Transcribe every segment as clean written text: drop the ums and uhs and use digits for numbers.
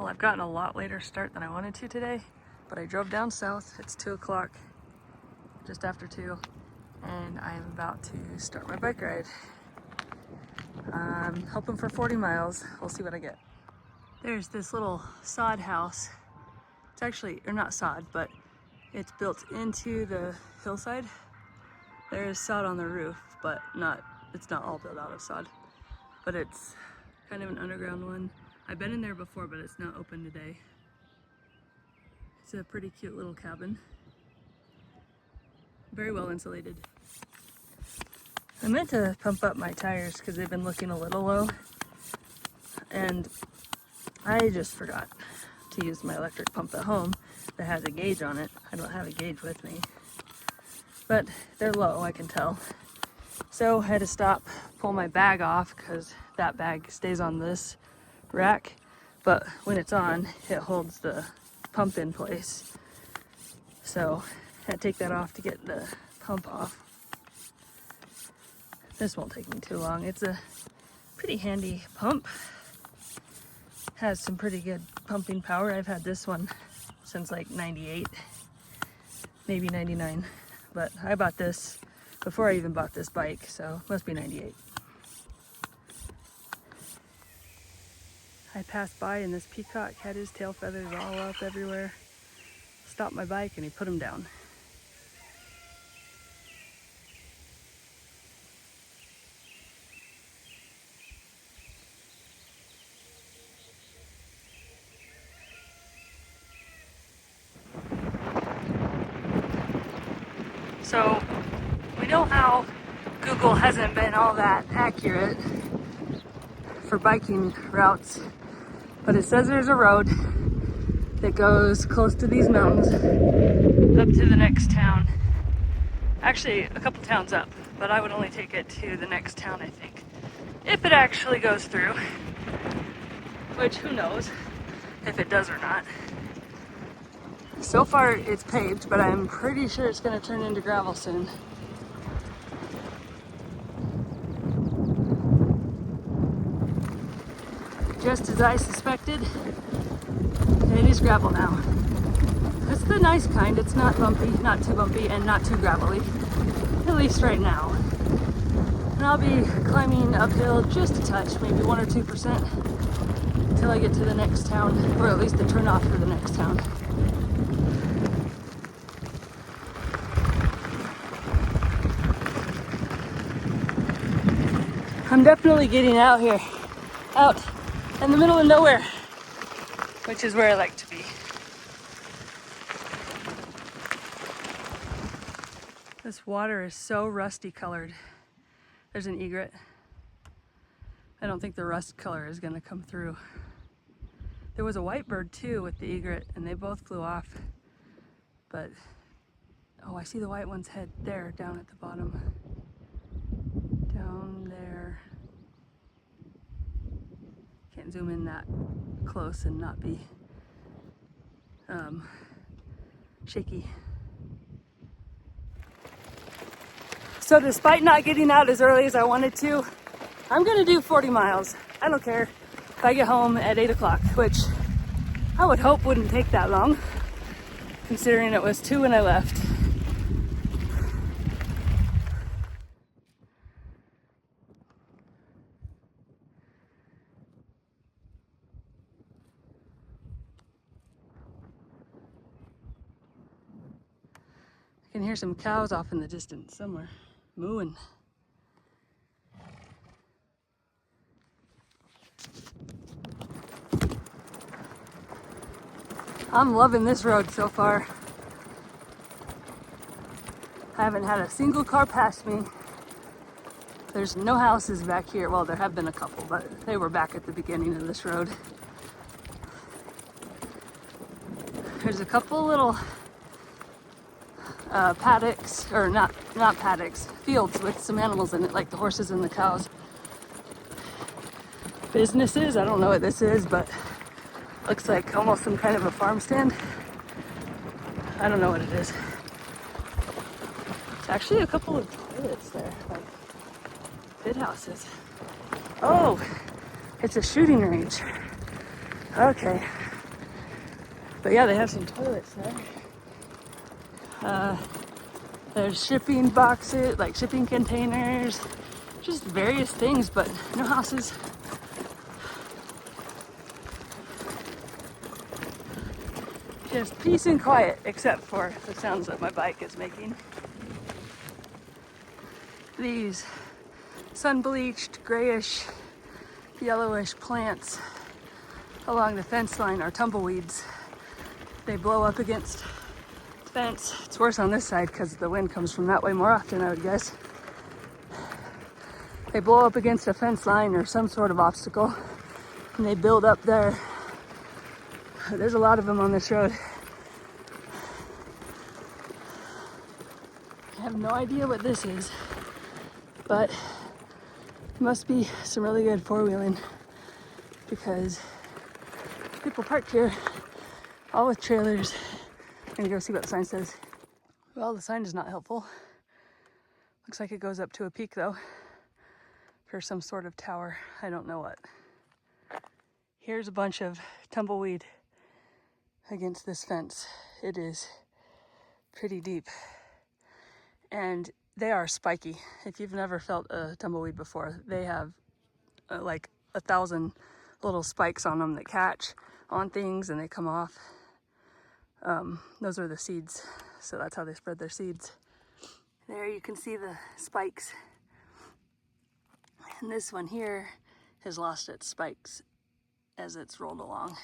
Well, I've gotten a lot later start than I wanted to today, but I drove down south. It's 2 o'clock, just after 2, and I am about to start my bike ride. I'm hoping for 40 miles. We'll see what I get. There's this little sod house. It's actually, or not sod, but it's built into the hillside. There is sod on the roof, but it's not all built out of sod. But it's kind of an underground one. I've been in there before, but it's not open today. It's a pretty cute little cabin. Very well insulated. I meant to pump up my tires because they've been looking a little low. And I just forgot to use my electric pump at home that has a gauge on it. I don't have a gauge with me. But they're low, I can tell. So I had to stop, pull my bag off because that bag stays on this rack, but when it's on, it holds the pump in place. So I had to take that off to get the pump off. This won't take me too long. It's a pretty handy pump. Has some pretty good pumping power. I've had this one since like 98, maybe 99, but I bought this before I even bought this bike, so it must be 98. I passed by and this peacock had his tail feathers all up everywhere. Stopped my bike and he put them down. So we know how Google hasn't been all that accurate for biking routes, but it says there's a road that goes close to these mountains up to the next town. Actually, a couple towns up, but I would only take it to the next town, I think, if it actually goes through, which who knows if it does or not. So far it's paved, but I'm pretty sure it's going to turn into gravel soon. Just as I suspected, it is gravel now. It's the nice kind. It's not bumpy, not too bumpy, and not too gravelly, at least right now. And I'll be climbing uphill just a touch, maybe 1 or 2%, until I get to the next town, or at least the turnoff for the next town. I'm definitely getting out here, out in the middle of nowhere, which is where I like to be. This water is so rusty colored. There's an egret. I don't think the rust color is gonna come through. There was a white bird too with the egret and they both flew off. But, oh, I see the white one's head there, down at the bottom. Down there. Can't zoom in that close and not be shaky. So despite not getting out as early as I wanted to, I'm gonna do 40 miles. I don't care if I get home at 8 o'clock, which I would hope wouldn't take that long, considering it was 2 when I left. I can hear some cows off in the distance somewhere, mooing. I'm loving this road so far. I haven't had a single car pass me. There's no houses back here. Well, there have been a couple, but they were back at the beginning of this road. There's a couple little paddocks, or not paddocks, fields with some animals in it, like the horses and the cows. Businesses, I don't know what this is, but looks like almost some kind of a farm stand. I don't know what it is. It's actually a couple of toilets there, like pit houses. Oh, it's a shooting range. Okay, But yeah, they have some toilets there. There's shipping boxes, like shipping containers, just various things, but no houses. Just peace and quiet, except for the sounds that my bike is making. These sun-bleached, grayish, yellowish plants along the fence line are tumbleweeds. They blow up against the fence. It's worse on this side because the wind comes from that way more often, I would guess. They blow up against a fence line or some sort of obstacle, and they build up there. There's a lot of them on this road. I have no idea what this is, but it must be some really good four-wheeling because people park here, all with trailers. I'm gonna go see what the sign says. Well, the sign is not helpful. Looks like it goes up to a peak though, for some sort of tower. I don't know what. Here's a bunch of tumbleweed against this fence. It is pretty deep. And they are spiky. If you've never felt a tumbleweed before, they have like 1,000 little spikes on them that catch on things and they come off. Those are the seeds, so that's how they spread their seeds. There you can see the spikes. And this one here has lost its spikes as it's rolled along.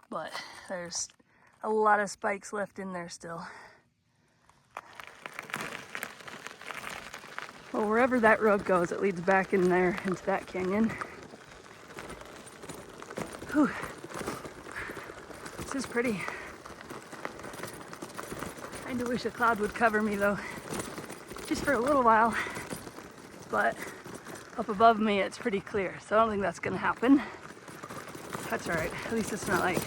But there's a lot of spikes left in there still. Well, wherever that road goes, it leads back in there into that canyon. Whew. This is pretty. I do wish a cloud would cover me though, just for a little while. But up above me, it's pretty clear, so I don't think that's gonna happen. That's all right. At least it's not like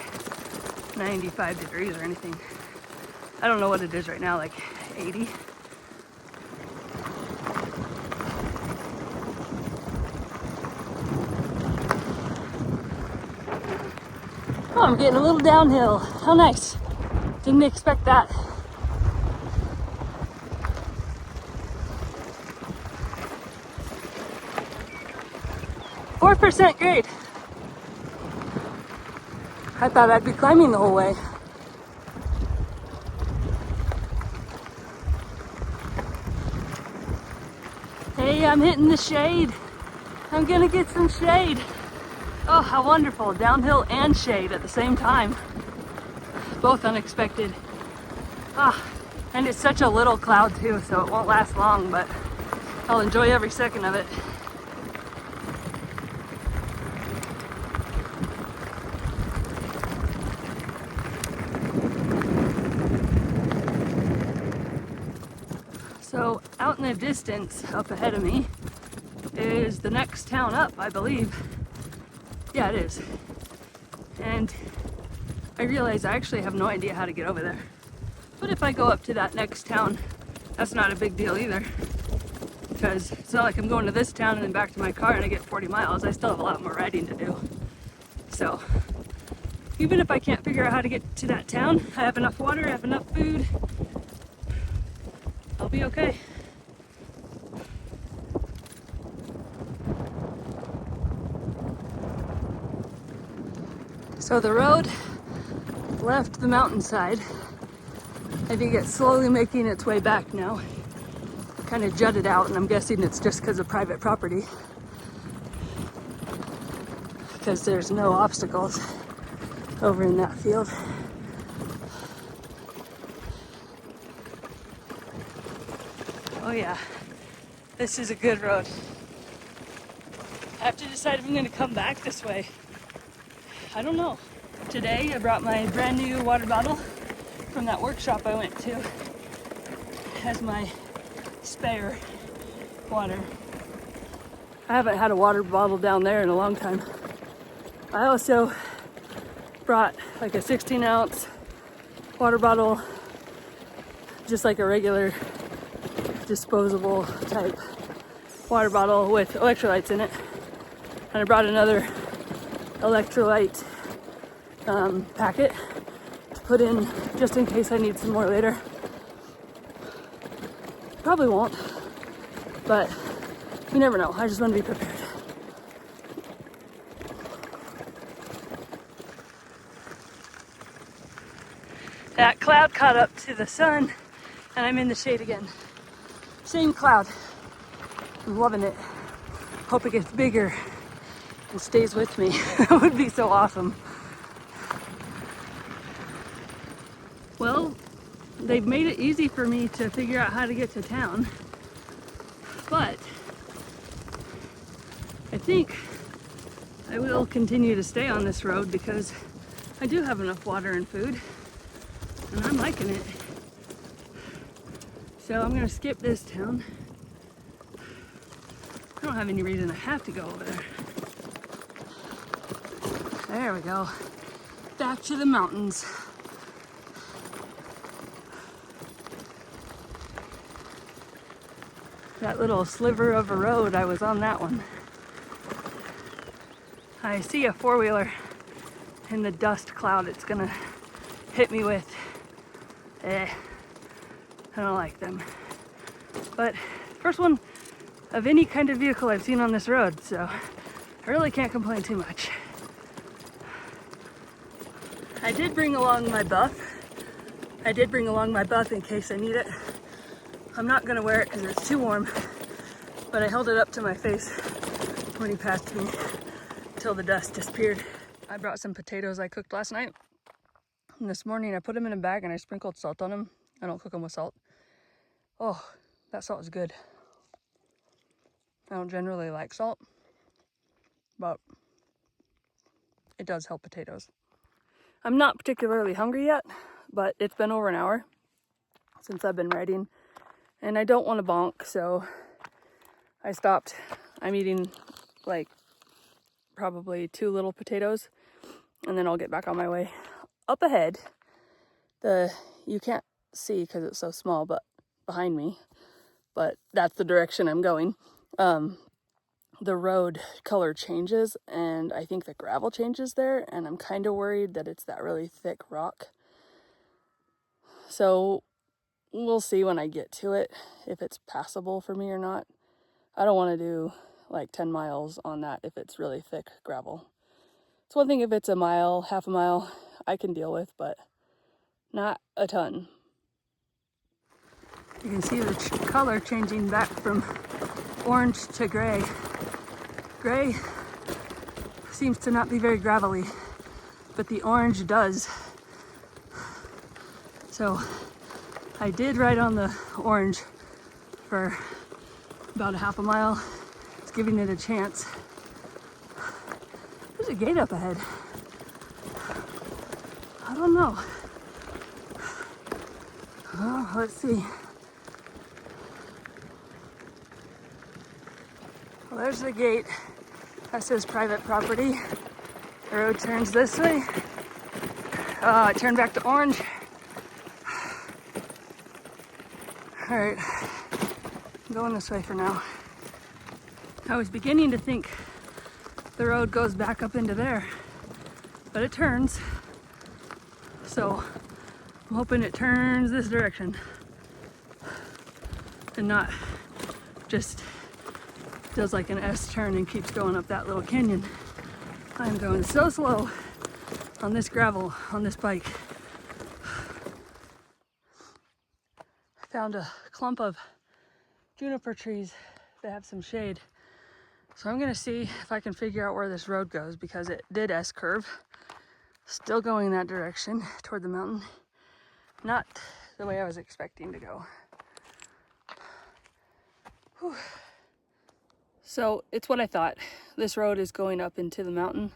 95 degrees or anything. I don't know what it is right now, like 80. Oh, I'm getting a little downhill. How nice. Didn't expect that. .4% grade. I thought I'd be climbing the whole way. Hey, I'm hitting the shade. I'm gonna get some shade. Oh, how wonderful. Downhill and shade at the same time. Both unexpected. Ah, and it's such a little cloud too, so it won't last long, but I'll enjoy every second of it. So out in the distance, up ahead of me, is the next town up, I believe. Yeah, it is. And I realize I actually have no idea how to get over there. But if I go up to that next town, that's not a big deal either. Because it's not like I'm going to this town and then back to my car and I get 40 miles. I still have a lot more riding to do. So even if I can't figure out how to get to that town, I have enough water, I have enough food, I'll be okay. So the road left the mountainside. I think it's slowly making its way back now. Kind of jutted out, and I'm guessing it's just because of private property. Because there's no obstacles over in that field. Oh yeah, this is a good road. I have to decide if I'm gonna come back this way. I don't know. Today I brought my brand new water bottle from that workshop I went to as my spare water. I haven't had a water bottle down there in a long time. I also brought like a 16-ounce water bottle, just like a regular disposable type water bottle with electrolytes in it. And I brought another electrolyte packet put in just in case I need some more later. Probably won't, but you never know. I just want to be prepared. That cloud caught up to the sun and I'm in the shade again. Same cloud. I'm loving it. Hope it gets bigger and stays with me. That would be so awesome. Well, they've made it easy for me to figure out how to get to town, but I think I will continue to stay on this road because I do have enough water and food and I'm liking it. So I'm gonna skip this town. I don't have any reason I have to go over there. There we go. Back to the mountains. That little sliver of a road, I was on that one. I see a four-wheeler in the dust cloud it's gonna hit me with. I don't like them. But first one of any kind of vehicle I've seen on this road, so I really can't complain too much. I did bring along my buff. In case I need it. I'm not gonna wear it because it's too warm, but I held it up to my face when he passed me until the dust disappeared. I brought some potatoes I cooked last night. And this morning I put them in a bag and I sprinkled salt on them. I don't cook them with salt. Oh, that salt is good. I don't generally like salt, but it does help potatoes. I'm not particularly hungry yet, but it's been over an hour since I've been riding and I don't want to bonk, so I stopped. I'm eating like probably 2 little potatoes and then I'll get back on my way. Up ahead, you can't see because it's so small, but behind me, but that's the direction I'm going. The road color changes and I think the gravel changes there, and I'm kind of worried that it's that really thick rock. So we'll see when I get to it if it's passable for me or not. I don't want to do like 10 miles on that if it's really thick gravel. It's one thing if it's a mile, half a mile, I can deal with, but not a ton. You can see the color changing back from orange to gray. Gray seems to not be very gravelly, but the orange does. So I did ride on the orange for about a half a mile. It's giving it a chance. There's a gate up ahead. I don't know. Oh, let's see. Well, there's the gate. That says private property. The road turns this way. It turned back to orange. All right, I'm going this way for now. I was beginning to think the road goes back up into there, but it turns. So I'm hoping it turns this direction and not just does like an S turn and keeps going up that little canyon. I'm going so slow on this gravel, on this bike. I found a clump of juniper trees that have some shade. So I'm gonna see if I can figure out where this road goes because it did S curve. Still going that direction toward the mountain. Not the way I was expecting to go. Whew. So it's what I thought. This road is going up into the mountain.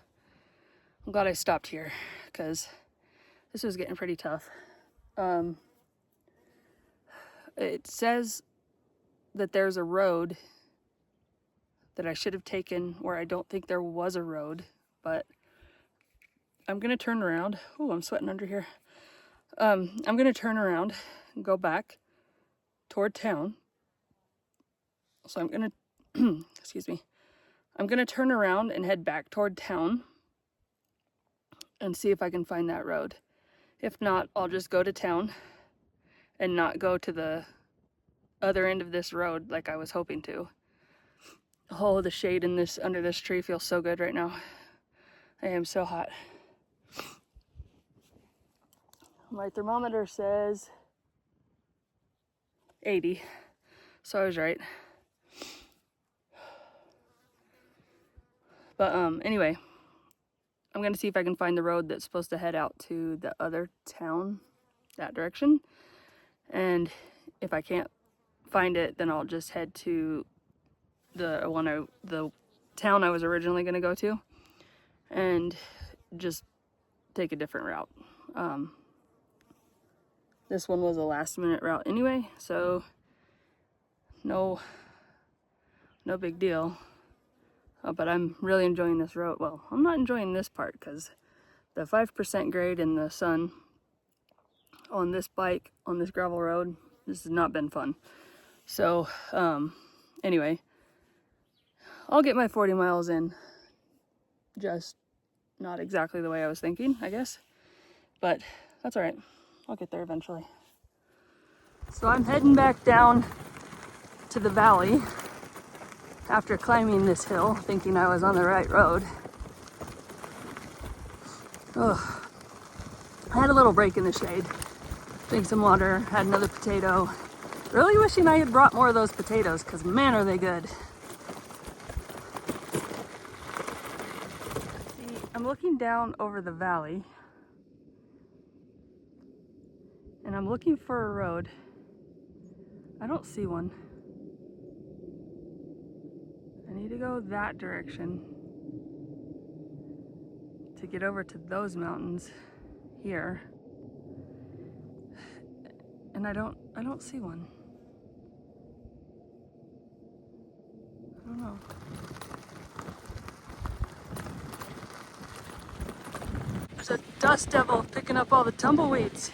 I'm glad I stopped here because this was getting pretty tough. It says that there's a road that I should have taken where I don't think there was a road, but I'm gonna turn around. Oh, I'm sweating under here. I'm gonna turn around and go back toward town. So I'm gonna, excuse me. I'm gonna turn around and head back toward town and see if I can find that road. If not, I'll just go to town and not go to the other end of this road like I was hoping to. Oh, the shade in this under this tree feels so good right now. I am so hot. My thermometer says 80, so I was right. But anyway, I'm gonna see if I can find the road that's supposed to head out to the other town, that direction. And if I can't find it, then I'll just head to the town I was originally gonna go to, and just take a different route. This one was a last minute route anyway, so no big deal. But I'm really enjoying this road. Well, I'm not enjoying this part because the 5% grade in the sun on this bike, on this gravel road, this has not been fun. So anyway, I'll get my 40 miles in, just not exactly the way I was thinking, I guess. But that's all right. I'll get there eventually. So I'm heading back down to the valley after climbing this hill, thinking I was on the right road. Ugh. I had a little break in the shade, drank some water, had another potato. Really wishing I had brought more of those potatoes, because man, are they good. See, I'm looking down over the valley, and I'm looking for a road. I don't see one. I need to go that direction to get over to those mountains here. And I don't see one. I don't know. There's a dust devil picking up all the tumbleweeds.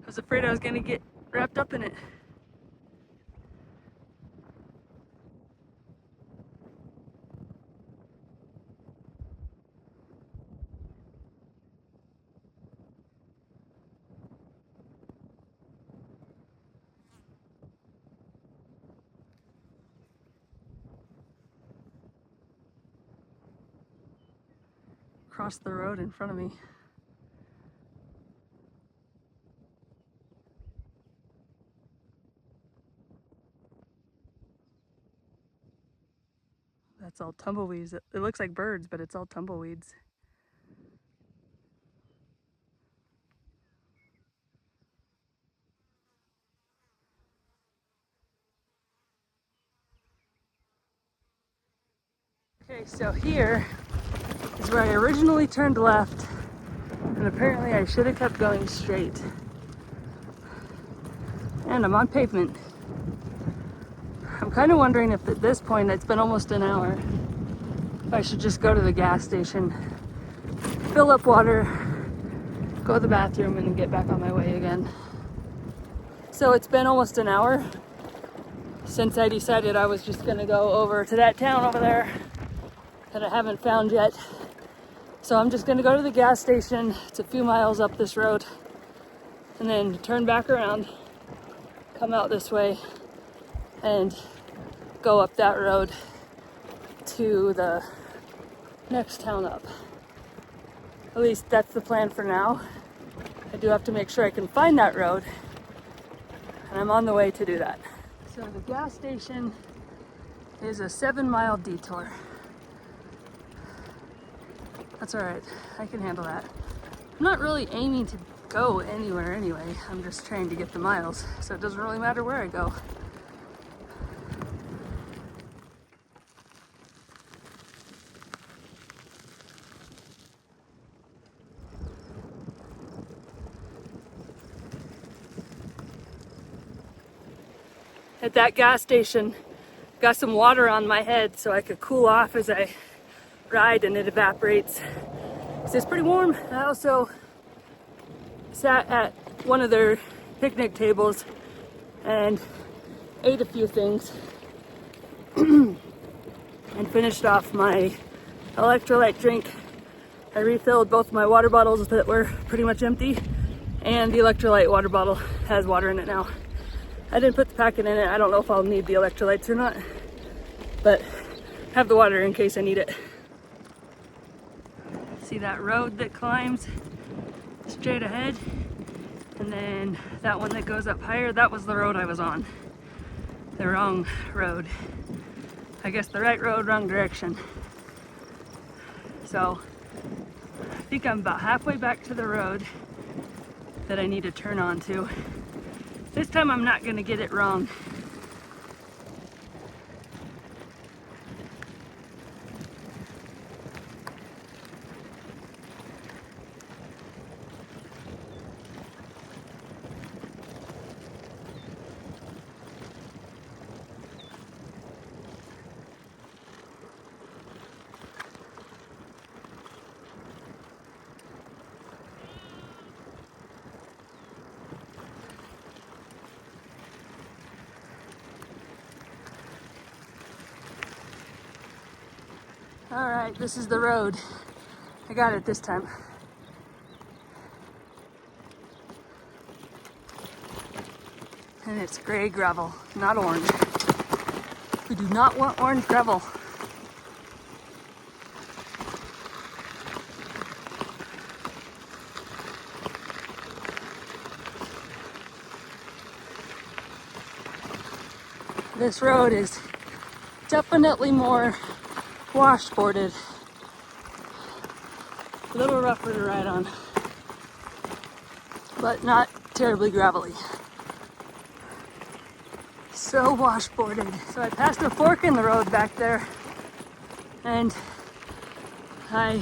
I was afraid I was gonna get wrapped up in it. Across the road in front of me. That's all tumbleweeds. It looks like birds, but it's all tumbleweeds. Okay, so here is where I originally turned left, and apparently I should have kept going straight. And I'm on pavement. I'm kind of wondering if at this point, it's been almost an hour, if I should just go to the gas station, fill up water, go to the bathroom, and then get back on my way again. So it's been almost an hour since I decided I was just gonna go over to that town over there that I haven't found yet. So I'm just gonna go to the gas station. It's a few miles up this road, and then turn back around, come out this way, and go up that road to the next town up. At least that's the plan for now. I do have to make sure I can find that road, and I'm on the way to do that. So the gas station is a 7-mile detour. That's all right, I can handle that. I'm not really aiming to go anywhere anyway. I'm just trying to get the miles, so it doesn't really matter where I go. At that gas station, got some water on my head so I could cool off as I ride, and it evaporates. So it's pretty warm. I also sat at one of their picnic tables and ate a few things and finished off my electrolyte drink. I refilled both my water bottles that were pretty much empty, and the electrolyte water bottle has water in it now. I didn't put the packet in it. I don't know if I'll need the electrolytes or not, but have the water in case I need it. See that road that climbs straight ahead? And then that one that goes up higher, that was the road I was on. The wrong road. I guess the right road, wrong direction. So I think I'm about halfway back to the road that I need to turn onto. This time I'm not gonna get it wrong. All right, this is the road. I got it this time. And it's gray gravel, not orange. We do not want orange gravel. This road is definitely more washboarded. A little rougher to ride on, but not terribly gravelly. So washboarded. So I passed a fork in the road back there, and I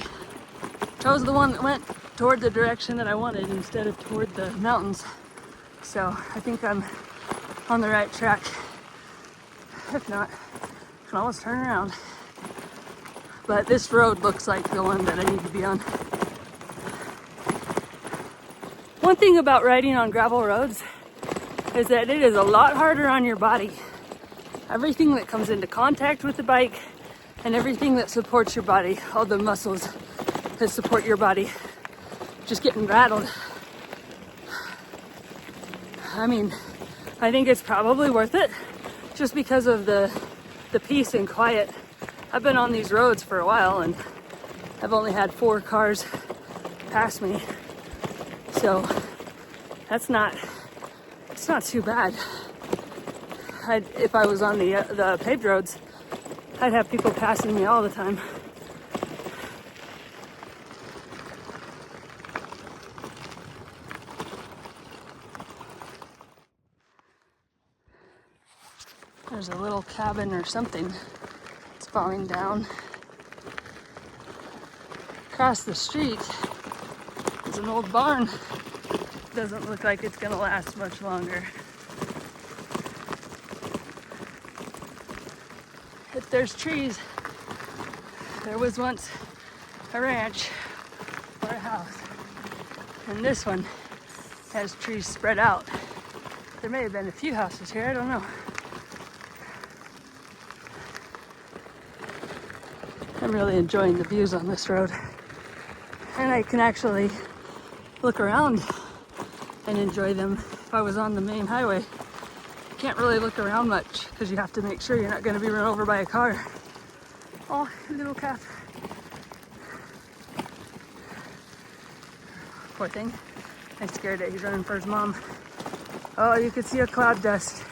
chose the one that went toward the direction that I wanted instead of toward the mountains. So I think I'm on the right track. If not, I can always turn around. But this road looks like the one that I need to be on. One thing about riding on gravel roads is that it is a lot harder on your body. Everything that comes into contact with the bike and everything that supports your body, all the muscles that support your body, just getting rattled. I mean, I think it's probably worth it just because of the peace and quiet. I've been on these roads for a while and I've only had 4 cars pass me. So it's not too bad. If I was on the paved roads, I'd have people passing me all the time. There's a little cabin or something. It's falling down. Across the street is an old barn. Doesn't look like it's gonna last much longer. If there's trees, there was once a ranch or a house. And this one has trees spread out. There may have been a few houses here, I don't know. I'm really enjoying the views on this road. And I can actually look around and enjoy them. If I was on the main highway, you can't really look around much because you have to make sure you're not going to be run over by a car. Oh, little calf. Poor thing. I scared it. He's running for his mom. Oh, you could see a cloud dust.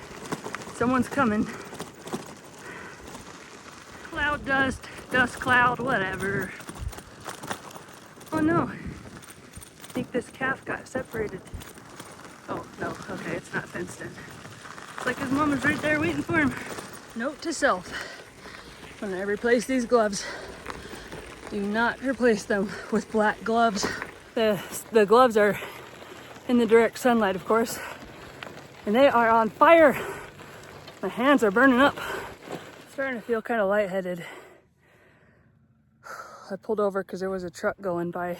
Someone's coming. Cloud dust, dust cloud, whatever. Oh no. I think this calf got separated. Oh, no, okay, it's not fenced in. It's like his mom was right there waiting for him. Note to self, when I replace these gloves, do not replace them with black gloves. The gloves are in the direct sunlight, of course, and they are on fire. My hands are burning up. Starting to feel kind of lightheaded. I pulled over because there was a truck going by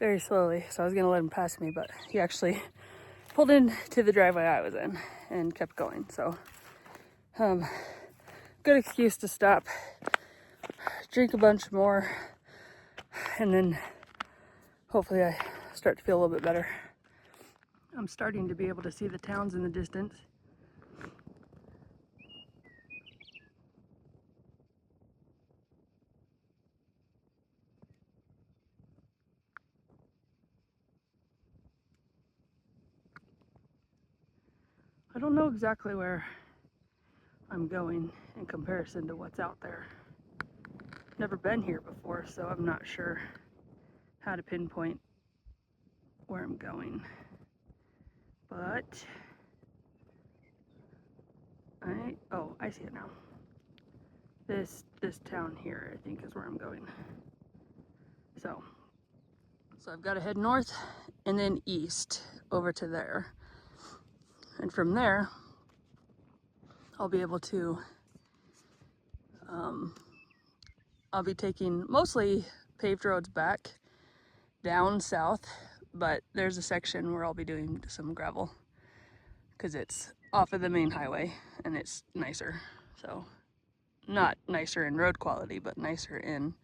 very slowly, so I was gonna let him pass me, but he actually pulled into the driveway I was in and kept going. So good excuse to stop, drink a bunch more, and then hopefully I start to feel a little bit better. I'm starting to be able to see the towns in the distance. I don't know exactly where I'm going in comparison to what's out there. Never been here before, so I'm not sure how to pinpoint where I'm going. But I see it now. This town here, I think, is where I'm going. So I've got to head north and then east over to there. And from there, I'll be able to, I'll be taking mostly paved roads back down south, but there's a section where I'll be doing some gravel because it's off of the main highway and it's nicer. So not nicer in road quality, but nicer in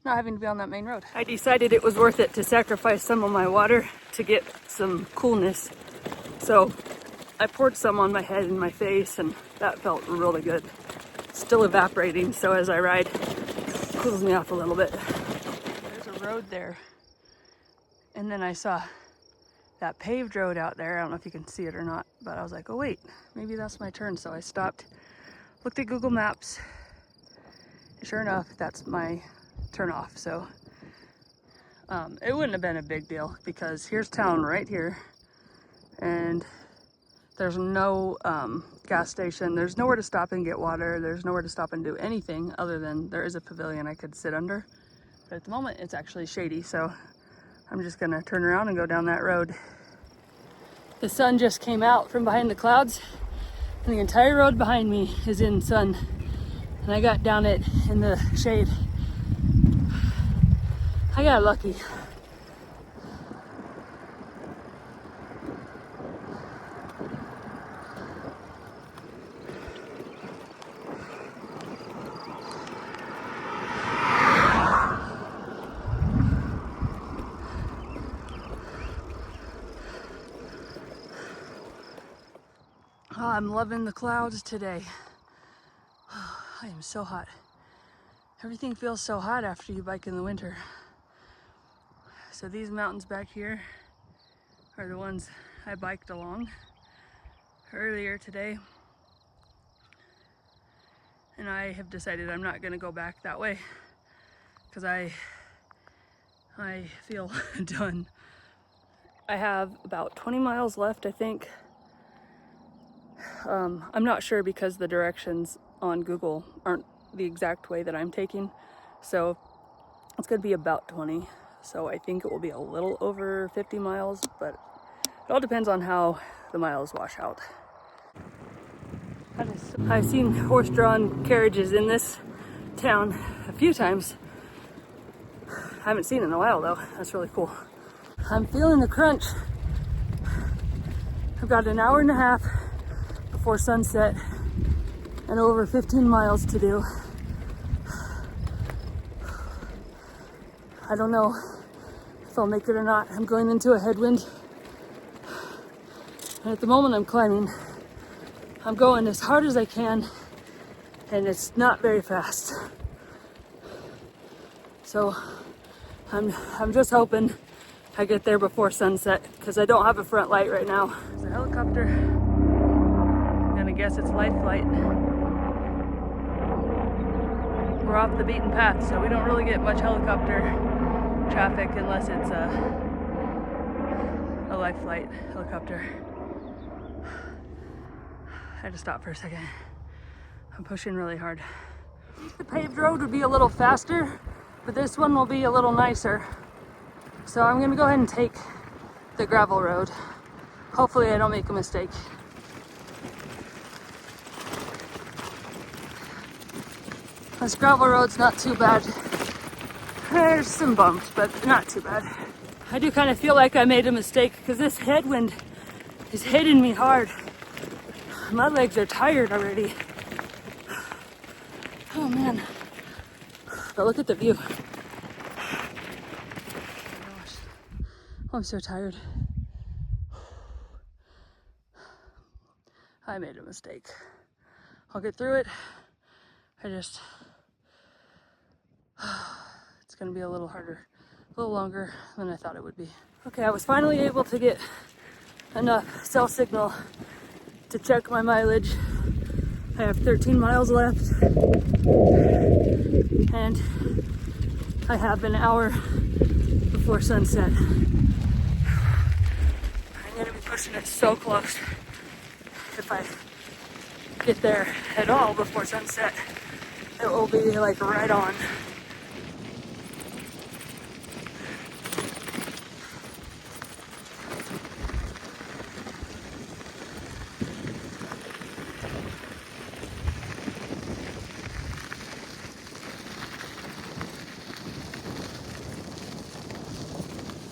not having to be on that main road. I decided it was worth it to sacrifice some of my water to get some coolness. So I poured some on my head and my face, and that felt really good. Still evaporating, so as I ride, it cools me off a little bit. There's a road there, and then I saw that paved road out there. I don't know if you can see it or not, but I was like, oh wait, maybe that's my turn. So I stopped, looked at Google Maps, and sure enough, that's my turn off. So it wouldn't have been a big deal because here's town right here, and there's no gas station. There's nowhere to stop and get water. There's nowhere to stop and do anything other than there is a pavilion I could sit under. But at the moment, it's actually shady, so I'm just gonna turn around and go down that road. The sun just came out from behind the clouds, and the entire road behind me is in sun. And I got down it in the shade. I got lucky. Oh, I'm loving the clouds today. Oh, I am so hot. Everything feels so hot after you bike in the winter. So these mountains back here are the ones I biked along earlier today. And I have decided I'm not gonna go back that way because I feel done. I have about 20 miles left, I think. I'm not sure because the directions on Google aren't the exact way that I'm taking. So it's gonna be about 20. So I think it will be a little over 50 miles, but it all depends on how the miles wash out. I've seen horse-drawn carriages in this town a few times. I haven't seen it in a while though. That's really cool. I'm feeling the crunch. I've got an hour and a half before sunset and over 15 miles to do. I don't know if I'll make it or not. I'm going into a headwind. And at the moment I'm climbing, I'm going as hard as I can, and it's not very fast. So I'm just hoping I get there before sunset because I don't have a front light right now. There's a helicopter. I'm gonna guess it's life flight. We're off the beaten path, so we don't really get much helicopter traffic unless it's a life flight helicopter. I had to stop for a second. I'm pushing really hard. The paved road would be a little faster, but this one will be a little nicer. So I'm gonna go ahead and take the gravel road. Hopefully I don't make a mistake. This gravel road's not too bad. There's some bumps, but not too bad. I do kind of feel like I made a mistake because this headwind is hitting me hard. My legs are tired already. Oh man. But look at the view. Oh, I'm so tired. I made a mistake. I'll get through it. It's gonna be a little harder, a little longer than I thought it would be. Okay, I was finally able to get enough cell signal to check my mileage. I have 13 miles left, and I have an hour before sunset. I'm gonna be pushing it so close. If I get there at all before sunset, it will be like right on.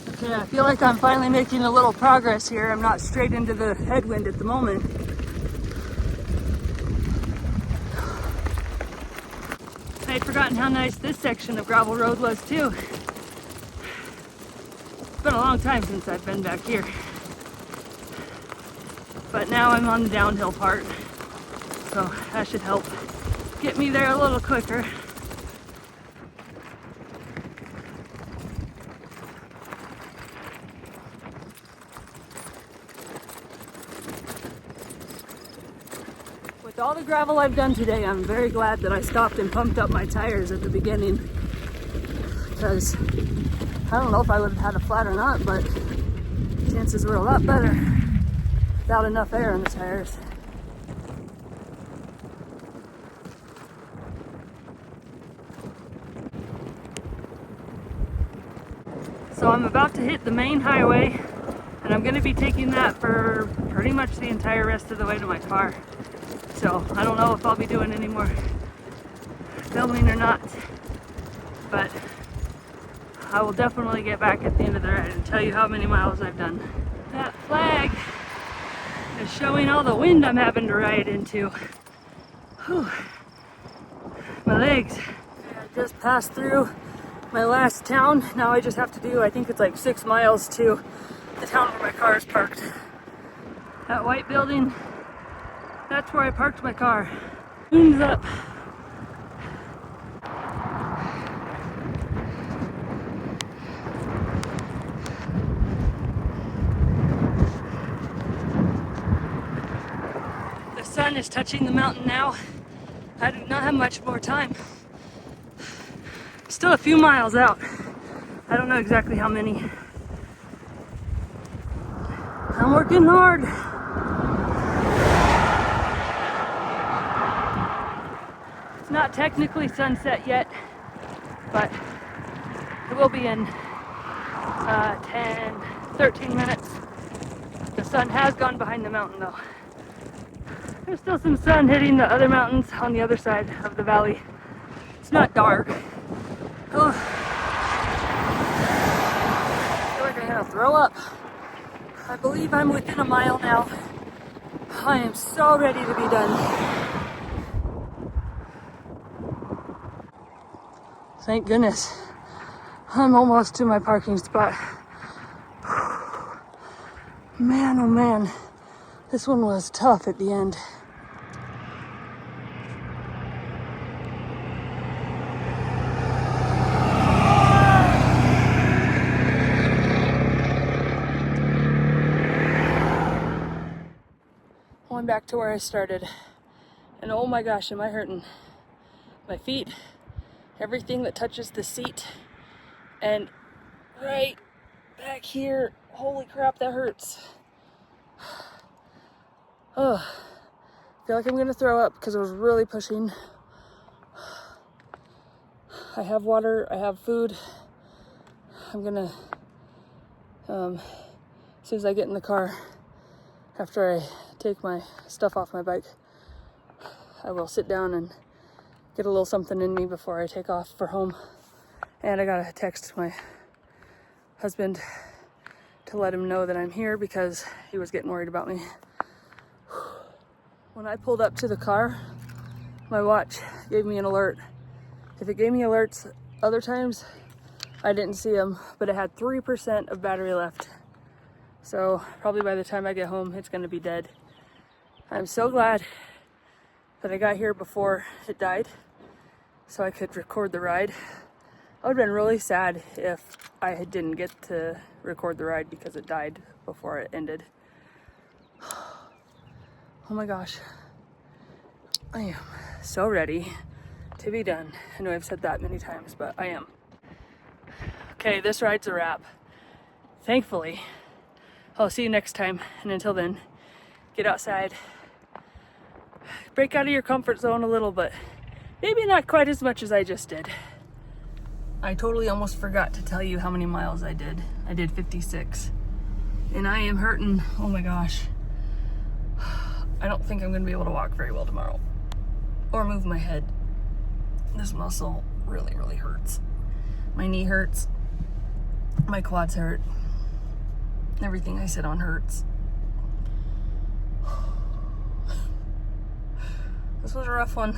Okay, I feel like I'm finally making a little progress here. I'm not straight into the headwind at the moment. I had forgotten how nice this section of gravel road was too. It's been a long time since I've been back here. But now I'm on the downhill part, so that should help get me there a little quicker. With all the gravel I've done today, I'm very glad that I stopped and pumped up my tires at the beginning, because I don't know if I would have had a flat or not, but chances were a lot better without enough air in the tires. So I'm about to hit the main highway, and I'm going to be taking that for pretty much the entire rest of the way to my car. So I don't know if I'll be doing any more filming or not, but I will definitely get back at the end of the ride and tell you how many miles I've done. That flag is showing all the wind I'm having to ride into. Whew. My legs. I just passed through my last town. Now I just have to do, I think it's like 6 miles to the town where my car is parked. That white building, that's where I parked my car. Moon's up. The sun is touching the mountain now. I do not have much more time. Still a few miles out. I don't know exactly how many. I'm working hard. It's not technically sunset yet, but it will be in 10, 13 minutes. The sun has gone behind the mountain though. There's still some sun hitting the other mountains on the other side of the valley. It's not dark. Oh. I feel like I'm gonna throw up. I believe I'm within a mile now. I am so ready to be done. Thank goodness. I'm almost to my parking spot. Man, oh man, this one was tough at the end. Going back to where I started, and oh my gosh, am I hurting. My feet, everything that touches the seat, and right back here, holy crap, that hurts. Oh, I feel like I'm gonna throw up because I was really pushing. I have water, I have food. I'm gonna, as soon as I get in the car, after I take my stuff off my bike, I will sit down and get a little something in me before I take off for home. And I gotta text my husband to let him know that I'm here because he was getting worried about me. When I pulled up to the car, my watch gave me an alert If it gave me alerts other times, I didn't see them, but it had 3% of battery left. So probably by the time I get home, it's gonna be dead. I'm so glad that I got here before it died so I could record the ride. I would have been really sad if I didn't get to record the ride because it died before it ended. Oh my gosh. I am so ready to be done. I know I've said that many times, but I am. Okay, this ride's a wrap. Thankfully. I'll see you next time, and until then, get outside. Break out of your comfort zone a little, but maybe not quite as much as I just did. I totally almost forgot to tell you how many miles I did. I did 56. And I am hurting. Oh my gosh. I don't think I'm gonna be able to walk very well tomorrow. Or move my head. This muscle really, really hurts. My knee hurts. My quads hurt. Everything I sit on hurts. This was a rough one.